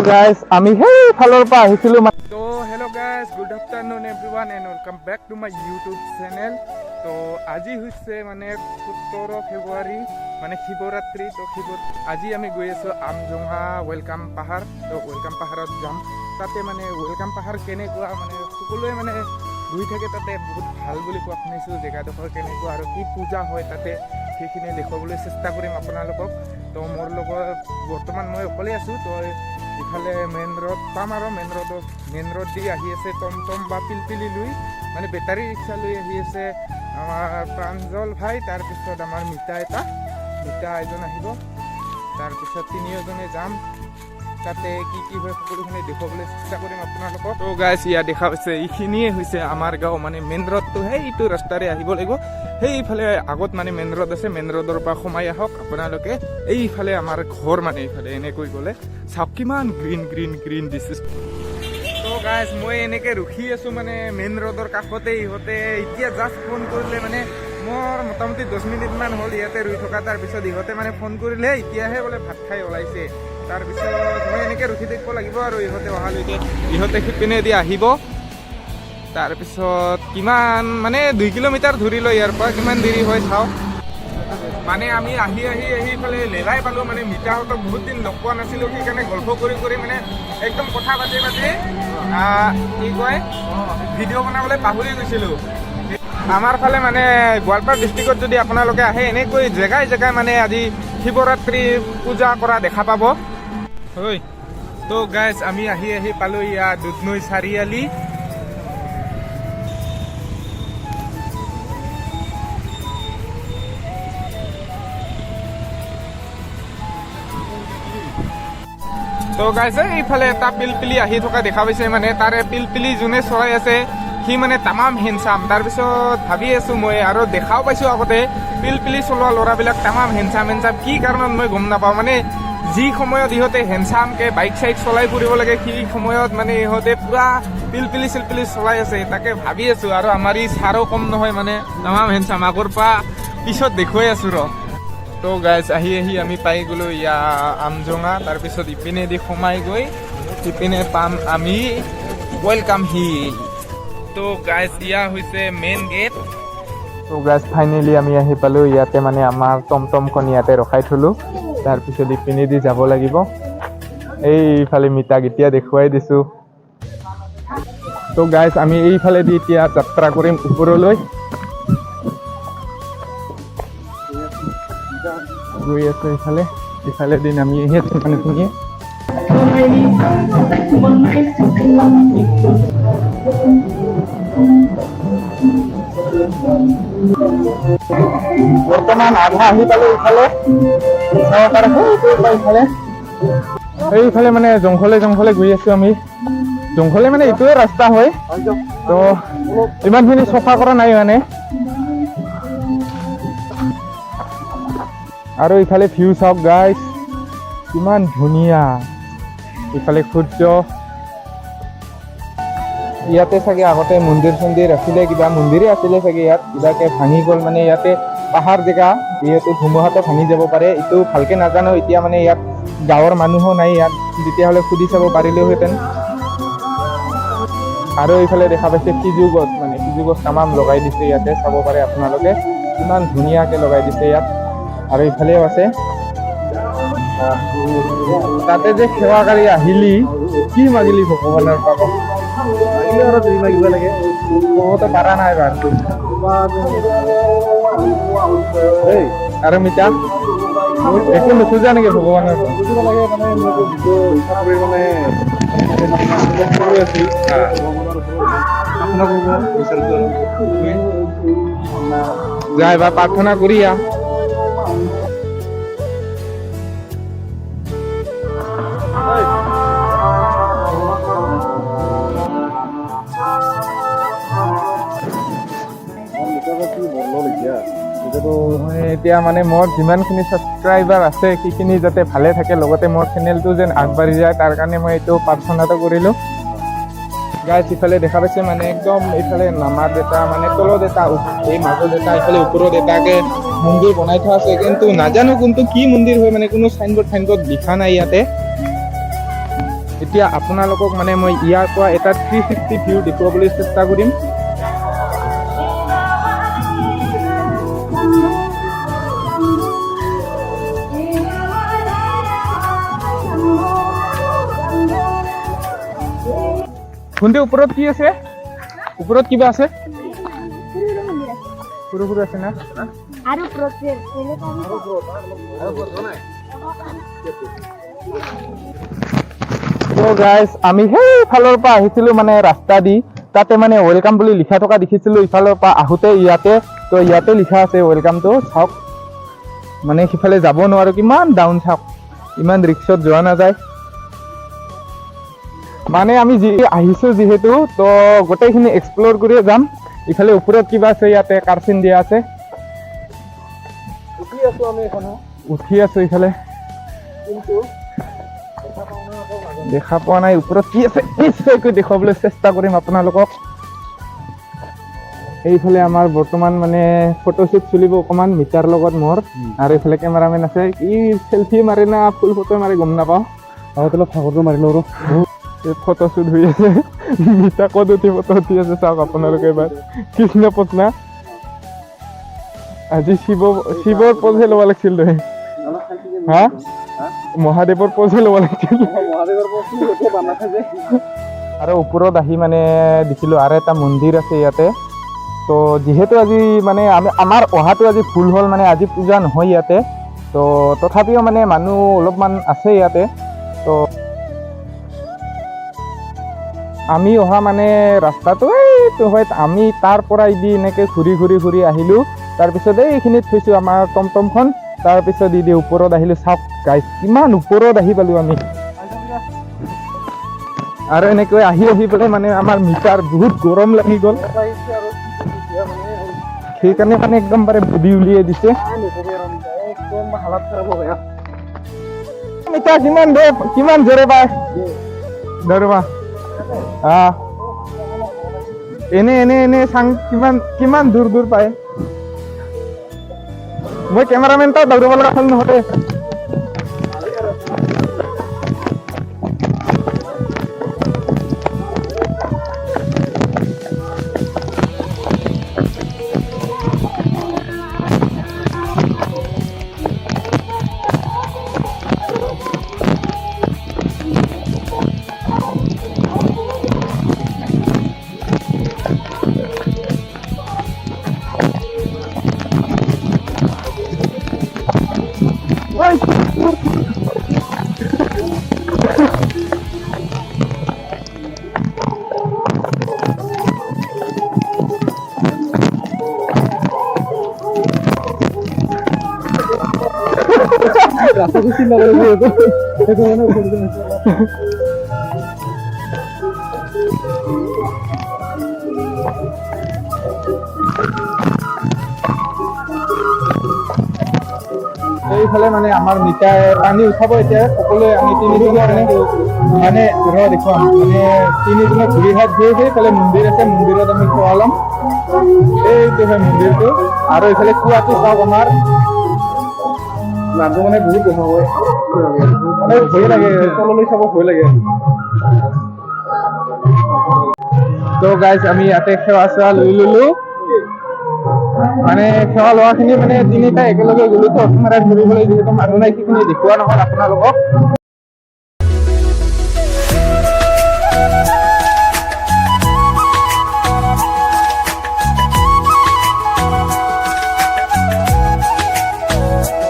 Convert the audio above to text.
Guys আমি সেইফালৰ পৰা আহিছিলোঁ। তো hello' guys, good afternoon everyone and welcome back to my YouTube channel. তো আজি হৈছে মানে 17 ফেব্ৰুৱাৰী মানে শিৱৰাত্ৰি। তো আজি আমি গৈ আছোঁ আমজোঙা ৱেলকাম পাহাৰ। তো ৱেলকাম পাহাৰত যাম। তাতে মানে ৱেলকাম পাহাৰ কেনেকুৱা মানে সকলোৱে মানে গৈ থাকে, তাতে বহুত ভাল বুলি কোৱা শুনিছোঁ। জেগাডোখৰ কেনেকুৱা আৰু কি পূজা হয় তাতে সেইখিনি দেখুৱাবলৈ চেষ্টা কৰিম আপোনালোকক। তো মোৰ লগত বৰ্তমান মই অকলে আছোঁ। তো ইফালে মেইন ৰোড পাম আৰু মেইন ৰোড দি আহি আছে টমটম বা পিলপিলি লৈ মানে বেটাৰী ৰিক্সা লৈ আহি আছে আমাৰ প্ৰাঞ্জল ভাই, তাৰপিছত আমাৰ মিতা এজন আহিব, তাৰপিছত তিনিওজনে যাম। তাতে কি কি হয় সকলোখিনি দেখুৱাবলৈ চেষ্টা কৰিম আপোনালোকক। তো গাইজ ইয়াত দেখা পাইছে এইখিনিয়ে হৈছে আমাৰ গাঁও, মানে মেইন ৰোডটো সেইটো ৰাস্তাৰে আহিব লাগিব। সেইফালে আগত মানে মেইন ৰোড আছে, মেইন ৰোডৰ পৰা সোমাই আহক আপোনালোকে। এইফালে আমাৰ ঘৰ মানে এইফালে এনেকৈ গ'লে চাওক কিমান গ্ৰীণ দিছে। তো গাইজ মই এনেকৈ ৰখি আছোঁ মানে মেইন ৰোডৰ কাষতে। ইহঁতে এতিয়া জাষ্ট ফোন কৰিলে, মানে মোৰ মোটামুটি 10 মিনিটমান হ'ল ইয়াতে ৰৈ থকা। তাৰপিছত ইহঁতে মানে ফোন কৰিলে, এতিয়াহে বোলে ভাত খাই ওলাইছে। তাৰপিছত মই এনেকৈ ৰখি থাকিব লাগিব আৰু ইহঁতে অহালৈকে। ইহঁতে সিপিনেদি আহিব। তাৰপিছত কিমান মানে 2 কিলোমিটাৰ ধৰি লৈ ইয়াৰ পৰা কিমান দেৰি হয় চাওঁ। মানে আমি আহি এইফালে লেলাই পালোঁ। মানে মিতাহঁতক বহুত দিন লগ পোৱা নাছিলোঁ, সেইকাৰণে গল্প কৰি মানে একদম কথা পাতি কি কয় ভিডিঅ' বনাবলৈ পাহৰি গৈছিলোঁ। আমাৰ ফালে মানে গোৱালপাৰা ডিষ্ট্ৰিক্টত যদি আপোনালোকে আহে, এনেকৈ জেগাই মানে আজি শিৱৰাত্ৰি পূজা কৰা দেখা পাব। হয়, তো গাইজ আমি আহি পালোঁ ইয়াত দুধনৈ চাৰিআলি। তো গাইজ এইফালে এটা পিলপিলি আহি থকা দেখা পাইছে, মানে তাৰে পিলপিলি যোনে চলাই আছে সি মানে তামাম হেণ্ডচাম। তাৰপিছত ভাবি আছোঁ মই, আৰু দেখাও পাইছোঁ আগতে পিলপিলি চলোৱা ল'ৰাবিলাক তামাম হেণ্ডচাম। কি কাৰণত মই গম নাপাওঁ। মানে যি সময়ত ইহঁতে হেণ্ডচামকৈ বাইক চাইক চলাই ফুৰিব লাগে, সেই সময়ত মানে ইহঁতে পূৰা পিলপিলি চলাই আছে। তাকে ভাবি আছোঁ। আৰু আমাৰ ই ছাৰো কম নহয়, মানে তামাম হেণ্ডচাম। আগৰ পৰা পিছত দেখুৱাই আছোঁ ৰ। তো গাইজ আহি আমি পাই গ'লোঁ আমজোঙা। তাৰপিছত ইপিনেদি সোমাই গৈ ইপিনে পাম আমি ৱেলকাম হিল। তো গাইজ ইয়া হৈছে মেইন গেট। তো গাইজ ফাইনেলি আমি আহি পালোঁ। ইয়াতে মানে আমাৰ টমটমখন ইয়াতে ৰখাই থলোঁ। তাৰপিছত ইপিনেদি যাব লাগিব। এইফালে মিতাক এতিয়া দেখুৱাই দিছোঁ। তো গাইজ আমি এইফালেদি এতিয়া যাত্ৰা কৰিম ওপৰলৈ। গৈ আছোঁ ইফালেদি নামি আহি আছোঁ মানুহখিনিয়ে। বৰ্তমান আধা আহি পালোঁ ইফালে। এইফালে মানে জংঘলে গৈ আছোঁ আমি। জংঘলে মানে এইটোৱে ৰাস্তা হয়। তো ইমানখিনি চফা কৰা নাই মানে। আৰু ইফালে ভিউ চাওক গাইজ, কিমান ধুনীয়া। ইফালে সূৰ্য। ইয়াতে চাগে আগতে মন্দিৰ আছিলে, কিবা মন্দিৰে আছিলে চাগে। ইয়াত কিবাকে ভাঙি গ'ল। মানে ইয়াতে পাহাৰ জেগা, যিহেতু ধুমুহাটো ভাঙি যাব পাৰে। এইটো ভালকে নাজানো। এতিয়া মানে ইয়াত গাঁৱৰ মানুহো নাই ইয়াত, তেতিয়াহ'লে সুধি চাব পাৰিলোহেঁতেন। আৰু এইফালে দেখা পাইছে সিজু গছ, মানে সিজু গছ তামাম লগাই দিছে ইয়াতে, চাব পাৰে আপোনালোকে কিমান ধুনীয়াকৈ লগাই দিছে ইয়াত। আৰু ইফালেও আছে। তাতে যে সেৱাকাৰী আহিলি কি মাগিলি ভগৱানৰ পাব আৰু তুমি মাগিব লাগে, কবতো পাৰা নাই বাৰু। আৰু মিতা একো নোখোজা নেকি ভগৱানৰ যা এবাৰ প্ৰাৰ্থনা কৰি আহ। এতিয়া মানে মোৰ যিমানখিনি ছাবস্ক্ৰাইবাৰ আছে সেইখিনি যাতে ভালে থাকে, লগতে মোৰ চেনেলটো যেন আগবাঢ়ি যায়, তাৰ কাৰণে মই এইটো প্ৰাৰ্থনাটো কৰিলোঁ। গাইজ ইফালে দেখা পাইছে মানে একদম এইফালে নামাত এটা, মানে তলত এটা, এই মাজত এটা, এইফালে ওপৰত এটাকে মন্দিৰ বনাই থোৱা আছে। কিন্তু নাজানো কোনটো কি মন্দিৰ হয়, মানে কোনো চাইনবোৰ্ড লিখা নাই ইয়াতে। এতিয়া আপোনালোকক মানে মই ইয়াৰ পৰা এটা 360 ভিউ দেখুৱাবলৈ চেষ্টা কৰিম। ভণ্টি ওপৰত কি আছে? ওপৰত কিবা আছে? সৰু সৰু আছে না? আৰু প্ৰচেছ তো গাইজ আমি সেইফালৰ পৰা আহিছিলোঁ মানে ৰাস্তা দি, তাতে মানে ৱেলকাম বুলি লিখা থকা দেখিছিলোঁ ইফালৰ পৰা আহোঁতে ইয়াতে। তো ইয়াতে লিখা আছে ৱেলকামটো, চাওক। মানে সিফালে যাব নোৱাৰোঁ, কিমান ডাউন চাওক, ইমান ৰিক্সত যোৱা নাযায়। মানে আমি আহিছোঁ যিহেতু, তো গোটেইখিনি এক্সপ্ল'ৰ কৰিয়ে যাম। ইফালে ওপৰত কিবা আছে, ইয়াতে কাৰ্চিন দিয়া আছে। উঠি আছোঁ ইফালে, কিন্তু দেখা পোৱা নাই ওপৰত কি আছে। নিশ্চয়কৈ দেখুৱাবলৈ চেষ্টা কৰিম আপোনালোকক। এইফালে আমাৰ বৰ্তমান মানে ফটোশ্বুট চলিব অকণমান মিটাৰ লগত মোৰ, আৰু এইফালে কেমেৰামেন আছে। কি চেল্ফি মাৰে না ফুল ফটো মাৰে গম নাপাওঁ। অলপ ফাকৰটো মাৰিলোঁ আৰু ফটোশ্বুট হৈ আছে। মিটা ক'ত উঠি ফটো উঠি আছে চাওক আপোনালোকে এবাৰ। কৃষ্ণ পত্না আজি শিৱৰ পজহে ল'ব লাগিছিল তই। হা মহাদেৱৰ পজহে ল'ব লাগিছিল। আৰু ওপৰত আহি মানে দেখিলোঁ আৰু এটা মন্দিৰ আছে ইয়াতে। তো যিহেতু আজি মানে আমাৰ অহাটো আজি ভুল হ'ল, মানে আজি পূজা নহয় ইয়াতে। তো তথাপিও মানে মানুহ অলপমান আছে ইয়াতে। তো আমি অহা মানে ৰাস্তাটো এইটো হয়, আমি তাৰ পৰা দি এনেকৈ ঘূৰি আহিলোঁ। তাৰপিছত এইখিনিত থৈছোঁ আমাৰ টমটমখন। তাৰপিছত ওপৰত আহিলোঁ। চাওক গাইজ কিমান ওপৰত আহি পালোঁ আমি। আৰু এনেকৈ আহি পেলাই মানে আমাৰ মিটাৰ বহুত গৰম লাগি গ'ল, সেইকাৰণে মানে একদম বাৰে বুদ্ধি উলিয়াই দিছে। মিটাৰ কিমান জোৰে পায় ধৰবা। এনে চাং কিমান দূৰ পায়। মই কেমেৰামেন তাত দৌৰিব লগা হ'ল নহ'লে। এইফালে মানে আমাৰ মিটাৰ পানী উঠাব এতিয়া সকলোৱে। আমি তিনিজনে মানে দেখুৱাম মানে তিনিজনে ঘূৰি হাত গৈ সেইফালে মন্দিৰ আছে, মন্দিৰত আমি খোৱা ল'ম। এইটো হয় মন্দিৰটো। আৰু এইফালে কুৱাটো চাওক আমাৰ নামটো মানে বহুত দেখা হয়, মানে ভয় লাগে, তললৈ চাব ভয় লাগে। তো গাইজ আমি ইয়াতে সেৱা চেৱা লৈ ল'লো। মানে সেৱা লোৱাখিনি মানে তিনিটা একেলগে গ'লো। তো ঘূৰিবলৈ যিহেতু মানুহ নাই, সেইখিনি দেখুওৱা নহ'ল আপোনালোকক।